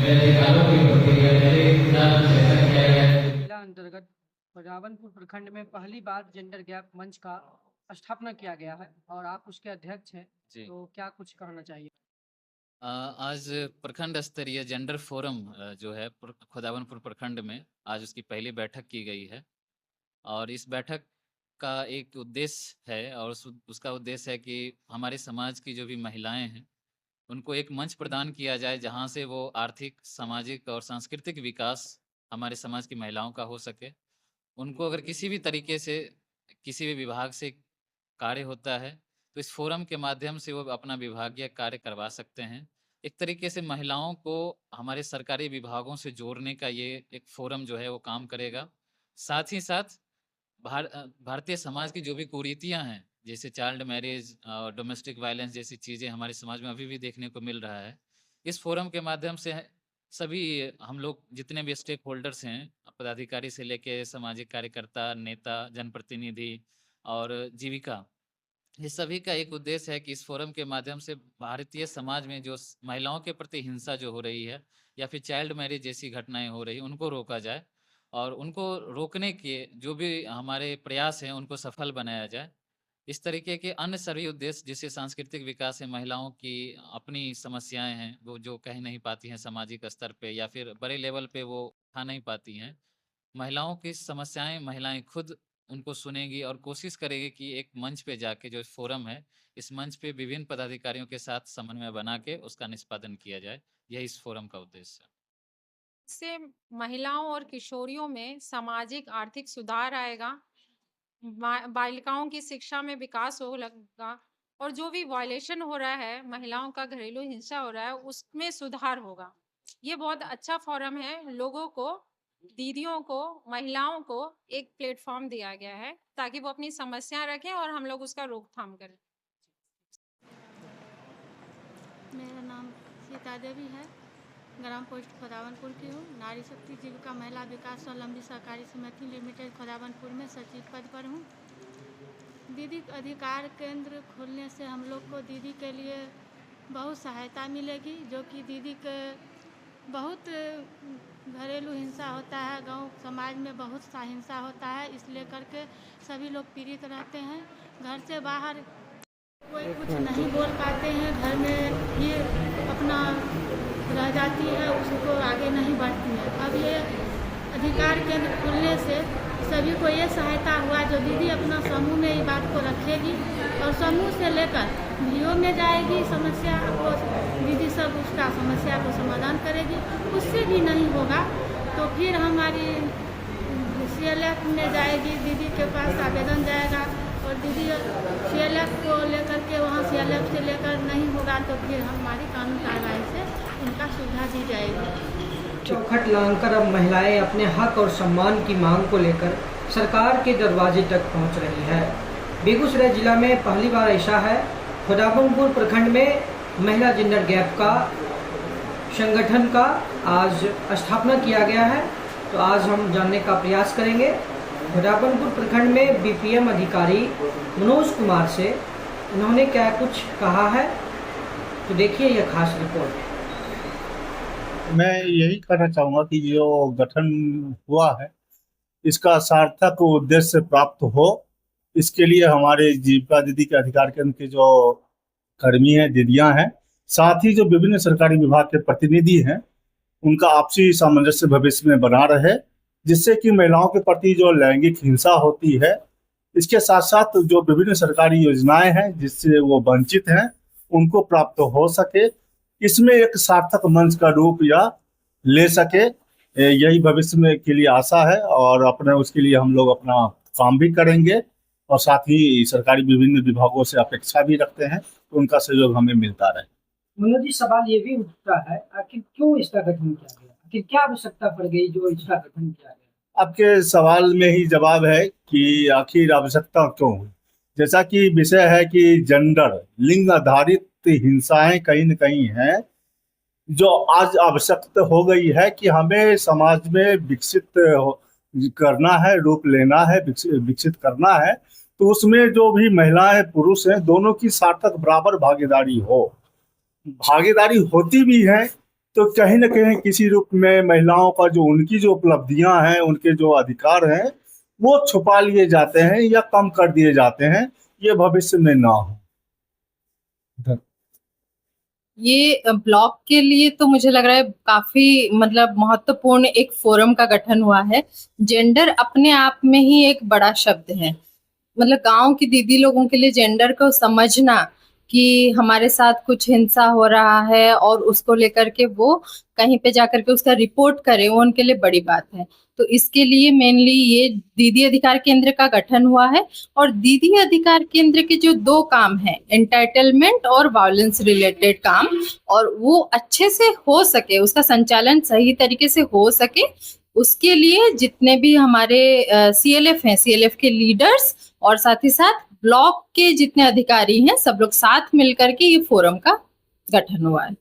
जिला अंतर्गत रावनपुर प्रखंड में पहली बार जेंडर गैप मंच का स्थापना किया गया है और आप उसके अध्यक्ष हैं, जी। तो क्या कुछ कहना चाहिए? आज प्रखंड स्तरीय जेंडर फोरम जो है खुदावनपुर प्रखंड में आज उसकी पहली बैठक की गई है और इस बैठक का एक उद्देश्य है और उसका उद्देश्य है कि हमारे समाज की जो भी महिलाएं हैं उनको एक मंच प्रदान किया जाए जहां से वो आर्थिक, सामाजिक और सांस्कृतिक विकास हमारे समाज की महिलाओं का हो सके। उनको अगर किसी भी तरीके से किसी भी विभाग से कार्य होता है तो इस फोरम के माध्यम से वो अपना विभागीय कार्य करवा सकते हैं। एक तरीके से महिलाओं को हमारे सरकारी विभागों से जोड़ने का ये एक फोरम जो है वो काम करेगा। साथ ही साथ भारतीय समाज की जो भी कुरीतियां हैं, जैसे चाइल्ड मैरिज और डोमेस्टिक वायलेंस जैसी चीज़ें हमारे समाज में अभी भी देखने को मिल रहा है। इस फोरम के माध्यम से सभी हम लोग जितने भी स्टेक होल्डर्स हैं, पदाधिकारी से लेके सामाजिक कार्यकर्ता, नेता, जनप्रतिनिधि और जीविका, ये सभी का एक उद्देश्य है कि इस फोरम के माध्यम से भारतीय समाज में जो महिलाओं के प्रति हिंसा जो हो रही है या फिर चाइल्ड मैरिज जैसी घटनाएं हो रही हैं उनको रोका जाए और उनको रोकने के जो भी हमारे प्रयास हैं उनको सफल बनाया जाए। इस तरीके के अन्य सभी उद्देश्य जैसे सांस्कृतिक विकास है, महिलाओं की अपनी समस्याएं हैं वो जो कह नहीं पाती हैं सामाजिक स्तर पे या फिर बड़े लेवल पे वो उठा नहीं पाती हैं, महिलाओं की समस्याएं महिलाएं खुद उनको सुनेगी और कोशिश करेगी कि एक मंच पे जाके जो फोरम है इस मंच पे विभिन्न पदाधिकारियों के साथ समन्वय बना के उसका निष्पादन किया जाए। यही इस फोरम का उद्देश्य है। इससे महिलाओं और किशोरियों में सामाजिक आर्थिक सुधार आएगा, बालिकाओं की शिक्षा में विकास हो लगेगा और जो भी वायलेशन हो रहा है, महिलाओं का घरेलू हिंसा हो रहा है, उसमें सुधार होगा। ये बहुत अच्छा फोरम है। लोगों को, दीदियों को, महिलाओं को एक प्लेटफॉर्म दिया गया है ताकि वो अपनी समस्या रखें और हम लोग उसका रोकथाम करें। मेरा नाम सीता देवी है, ग्राम पोस्ट खुदावनपुर की हूँ। नारी शक्ति जीविका महिला विकास स्वावलंबी सहकारी समिति लिमिटेड खुदावनपुर में सचिव पद पर हूँ। दीदी अधिकार केंद्र खोलने से हम लोग को दीदी के लिए बहुत सहायता मिलेगी, जो कि दीदी के बहुत घरेलू हिंसा होता है, गांव समाज में बहुत सा हिंसा होता है, इसलिए करके सभी लोग पीड़ित रहते हैं। घर से बाहर कोई कुछ नहीं बोल पाते हैं, घर में ही अपना रह जाती है, उसको आगे नहीं बढ़ती है। अब ये अधिकार केंद्र खुलने से सभी को ये सहायता हुआ, जो दीदी अपना समूह में ये बात को रखेगी और समूह से लेकर वीओ में जाएगी, समस्या को दीदी सब उसका समस्या को समाधान करेगी। उससे भी नहीं होगा तो फिर हमारी CLF में जाएगी, दीदी के पास आवेदन जाएगा और दीदी CLF को लेकर के वहाँ CLF से लेकर नहीं होगा तो फिर हमारी कानून कार्रवाई से उनका सुविधा दी जाएगी। चौखट लांघकर अब महिलाएं अपने हक और सम्मान की मांग को लेकर सरकार के दरवाजे तक पहुंच रही है। बेगूसराय जिला में पहली बार ऐसा है। खुदावनपुर प्रखंड में महिला जेंडर गैप का संगठन का आज स्थापना किया गया है, तो आज हम जानने का प्रयास करेंगे खुदावनपुर प्रखंड में BPM अधिकारी मनोज कुमार से उन्होंने क्या कुछ कहा है, तो देखिए यह खास रिपोर्ट। मैं यही कहना चाहूँगा कि जो गठन हुआ है इसका सार्थक उद्देश्य प्राप्त हो, इसके लिए हमारे जीविका दीदी के अधिकार केंद्र के जो कर्मी हैं, दीदियां हैं, साथ ही जो विभिन्न सरकारी विभाग के प्रतिनिधि हैं, उनका आपसी सामंजस्य भविष्य में बना रहे, जिससे कि महिलाओं के प्रति जो लैंगिक हिंसा होती है, इसके साथ साथ जो विभिन्न सरकारी योजनाएं हैं जिससे वो वंचित हैं, उनको प्राप्त हो सके, इसमें एक सार्थक मंच का रूप या ले सके, यही भविष्य में के लिए आशा है और अपने उसके लिए हम लोग अपना काम भी करेंगे और साथ ही सरकारी विभिन्न विभागों से अपेक्षा भी रखते हैं तो उनका सहयोग हमें मिलता रहे। मनोज जी, सवाल ये भी उठता है, आखिर क्यों इसका गठन किया गया, आखिर क्या आवश्यकता पड़ गई जो इसका गठन किया गया? आपके सवाल में ही जवाब है कि आखिर आवश्यकता क्यों हुई। जैसा कि विषय है कि जेंडर, लिंग आधारित हिंसाएं कहीं न कहीं हैं, जो आज आवश्यकता हो गई है कि हमें समाज में विकसित करना है, रूप लेना है, विकसित करना है, तो उसमें जो भी महिलाएं पुरुष हैं दोनों की सार्थक बराबर भागीदारी हो। भागीदारी होती भी है तो कहीं ना कहीं किसी रूप में महिलाओं का जो उनकी जो उपलब्धियां हैं, उनके जो अधिकार हैं, वो छुपा लिए जाते हैं या कम कर दिए जाते हैं। ये भविष्य में ना हो। ये ब्लॉक के लिए तो मुझे लग रहा है काफी मतलब महत्वपूर्ण एक फोरम का गठन हुआ है। जेंडर अपने आप में ही एक बड़ा शब्द है। मतलब गांव की दीदी लोगों के लिए जेंडर को समझना कि हमारे साथ कुछ हिंसा हो रहा है और उसको लेकर के वो कहीं पे जाकर के उसका रिपोर्ट करे, वो उनके लिए बड़ी बात है। तो इसके लिए मेनली ये दीदी अधिकार केंद्र का गठन हुआ है। और दीदी अधिकार केंद्र के जो 2 काम हैं, एंटाइटलमेंट और वायलेंस रिलेटेड काम, और वो अच्छे से हो सके, उसका संचालन सही तरीके से हो सके, उसके लिए जितने भी हमारे CLF हैं, CLF के लीडर्स और साथ ही साथ ब्लॉक के जितने अधिकारी हैं, सब लोग साथ मिलकर के ये फोरम का गठन हुआ है।